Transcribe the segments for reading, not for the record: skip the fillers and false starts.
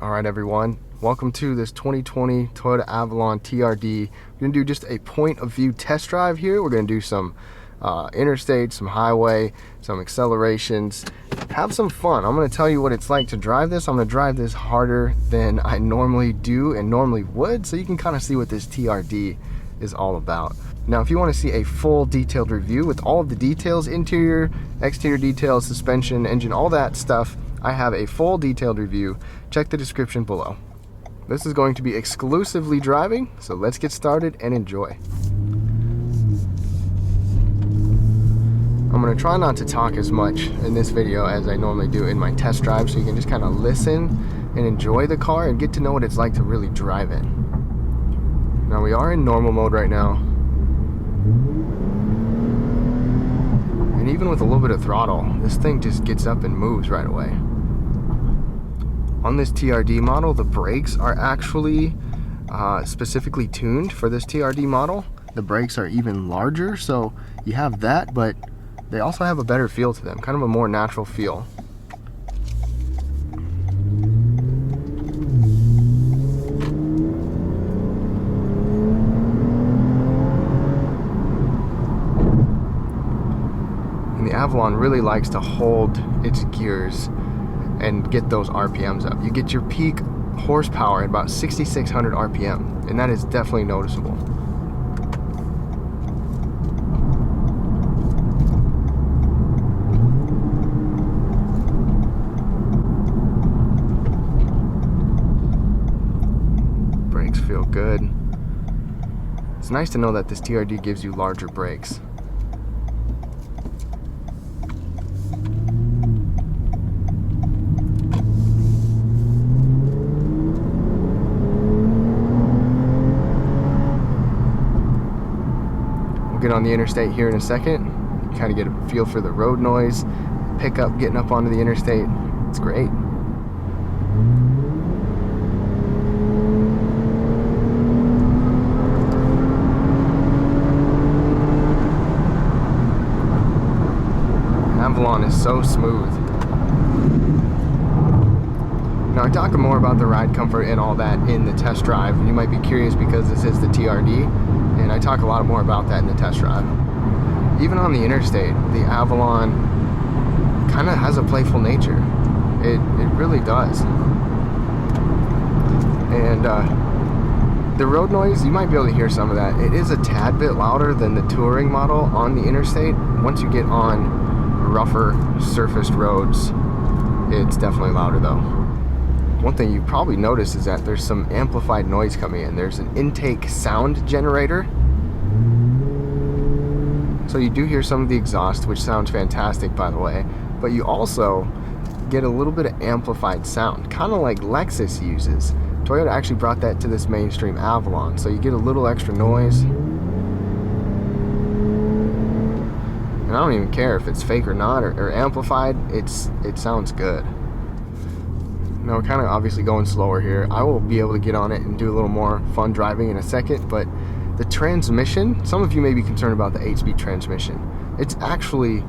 Alright everyone, welcome to this 2020 Toyota Avalon TRD. We're going to do just a point of view test drive here. We're going to do some interstate, some highway, some accelerations, have some fun. I'm going to tell you what it's like to drive this. I'm going to drive this harder than I normally do and normally would, so you can kind of see what this TRD is all about. Now if you want to see a full detailed review with all of the details, interior, exterior details, suspension, engine, all that stuff, I have a full detailed review. Check the description below. This is going to be exclusively driving, so let's get started and enjoy. I'm going to try not to talk as much in this video as I normally do in my test drive, so you can just kind of listen and enjoy the car and get to know what it's like to really drive it. Now we are in normal mode right now. And even with a little bit of throttle, this thing just gets up and moves right away. On this TRD model, the brakes are actually specifically tuned for this TRD model. The brakes are even larger, so you have that, but they also have a better feel to them, kind of a more natural feel. And the Avalon really likes to hold its gears and get those RPMs up. You get your peak horsepower at about 6,600 RPM, and that is definitely noticeable. Brakes feel good. It's nice to know that this TRD gives you larger brakes. Get on the interstate here in a second, kind of get a feel for the road noise, pickup getting up onto the interstate. It's great. Avalon is so smooth. Now I talk more about the ride comfort and all that in the test drive. You might be curious because this is the TRD. And I talk a lot more about that in the test drive. Even on the interstate, the Avalon kind of has a playful nature. It really does. And the road noise, you might be able to hear some of that. It is a tad bit louder than the touring model on the interstate. Once you get on rougher surfaced roads, it's definitely louder though. One thing you probably noticed is that there's some amplified noise coming in. There's an intake sound generator. So you do hear some of the exhaust, which sounds fantastic by the way, but you also get a little bit of amplified sound, kind of like Lexus uses. Toyota actually brought that to this mainstream Avalon, so you get a little extra noise. And I don't even care if it's fake or not, or amplified, it sounds good. Now we're kind of obviously going slower here. I will be able to get on it and do a little more fun driving in a second, but the transmission, some of you may be concerned about the 8-speed transmission. It's actually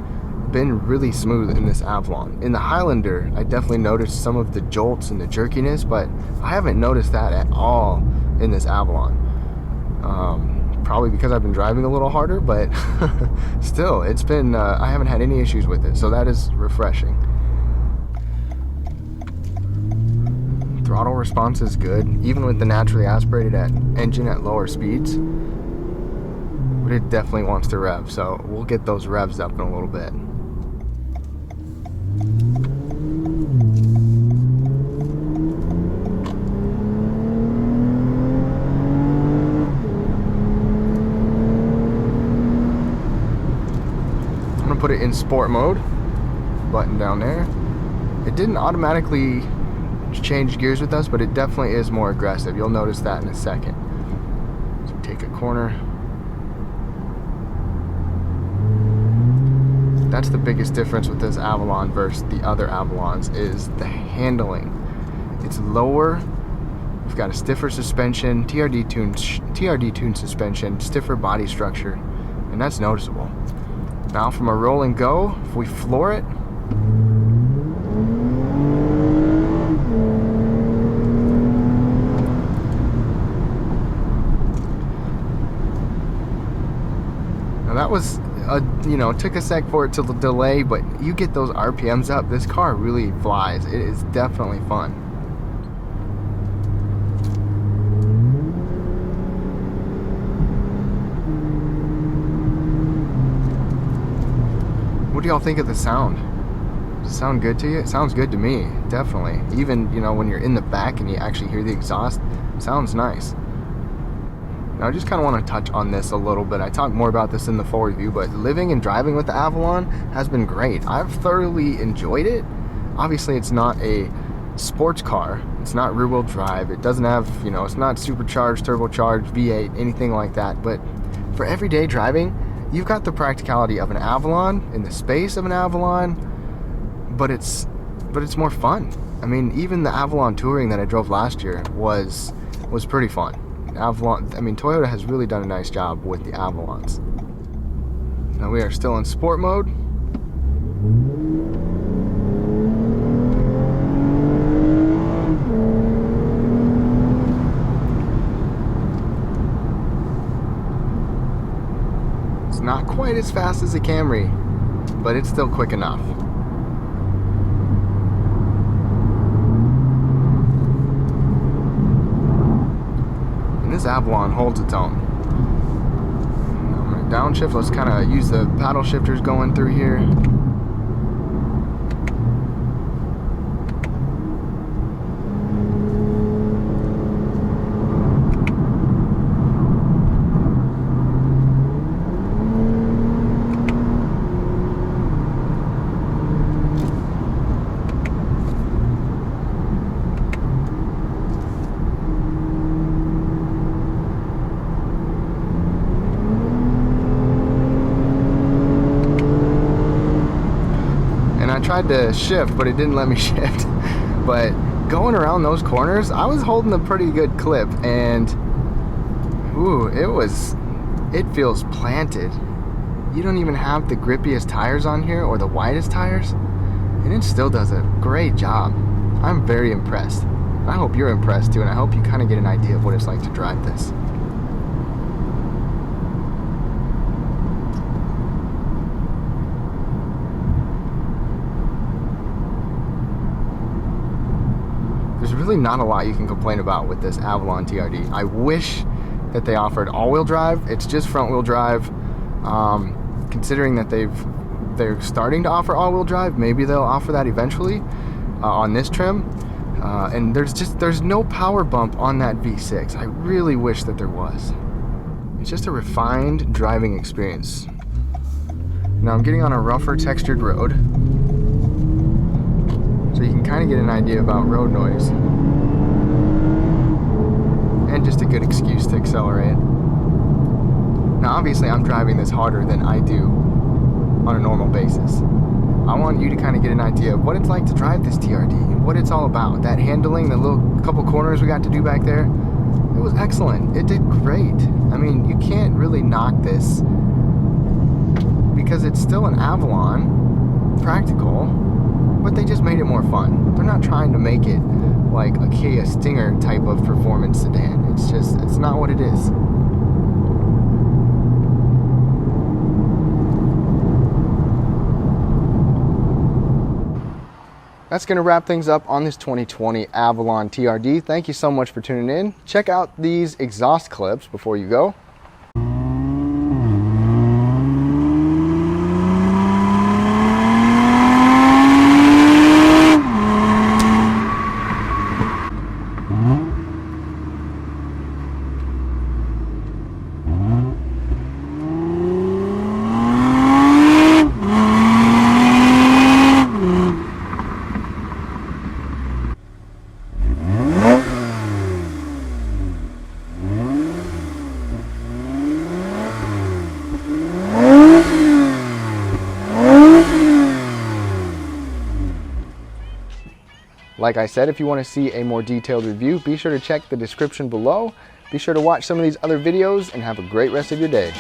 been really smooth in this Avalon. In the Highlander, I definitely noticed some of the jolts and the jerkiness, but I haven't noticed that at all in this Avalon. Probably because I've been driving a little harder, but still, it's been, I haven't had any issues with it, so that is refreshing. Throttle response is good, even with the naturally aspirated engine at lower speeds. But it definitely wants to rev, so we'll get those revs up in a little bit. I'm gonna put it in sport mode. Button down there. It didn't automatically change gears with us, but it definitely is more aggressive. You'll notice that in a second. So take a corner. That's the biggest difference with this Avalon versus the other Avalons, is the handling. It's lower. We've got a stiffer suspension, TRD tuned suspension, stiffer body structure, and that's noticeable. Now from a roll and go, if we floor it, you know, took a sec for it to delay, but you get those RPMs up, this car really flies. It is definitely fun. What do y'all think of the sound? Does it sound good to you? It sounds good to me, definitely. Even, you know, when you're in the back and you actually hear the exhaust, it sounds nice. Now I just kind of want to touch on this a little bit. I talked more about this in the full review, but living and driving with the Avalon has been great. I've thoroughly enjoyed it. Obviously it's not a sports car. It's not rear wheel drive. It doesn't have, you know, it's not supercharged, turbocharged, V8, anything like that. But for everyday driving, you've got the practicality of an Avalon in the space of an Avalon, but it's more fun. I mean, even the Avalon Touring that I drove last year was pretty fun. Avalon, I mean, Toyota has really done a nice job with the Avalons. Now we are still in sport mode. It's not quite as fast as a Camry, but it's still quick enough. This Avalon holds its own. I'm going to downshift. Let's kind of use the paddle shifters going through here. I tried to shift, but it didn't let me shift. But going around those corners, I was holding a pretty good clip, and ooh, it feels planted. You don't even have the grippiest tires on here or the widest tires, and it still does a great job. I'm very impressed. I hope you're impressed too, and I hope you kind of get an idea of what it's like to drive this. There's really not a lot you can complain about with this Avalon TRD. I wish that they offered all-wheel drive. It's just front-wheel drive. Considering that they're starting to offer all-wheel drive, maybe they'll offer that eventually on this trim. And there's no power bump on that V6. I really wish that there was. It's just a refined driving experience. Now I'm getting on a rougher textured road, so you can kind of get an idea about road noise. And just a good excuse to accelerate. Now obviously I'm driving this harder than I do on a normal basis. I want you to kind of get an idea of what it's like to drive this TRD and what it's all about. That handling, the little couple corners we got to do back there, it was excellent. It did great. I mean, you can't really knock this because it's still an Avalon, practical, but they just made it more fun. They're not trying to make it like a Kia Stinger type of performance sedan. It's not what it is. That's going to wrap things up on this 2020 Avalon TRD. Thank you so much for tuning in. Check out these exhaust clips before you go. Like I said, if you want to see a more detailed review, be sure to check the description below. Be sure to watch some of these other videos and have a great rest of your day.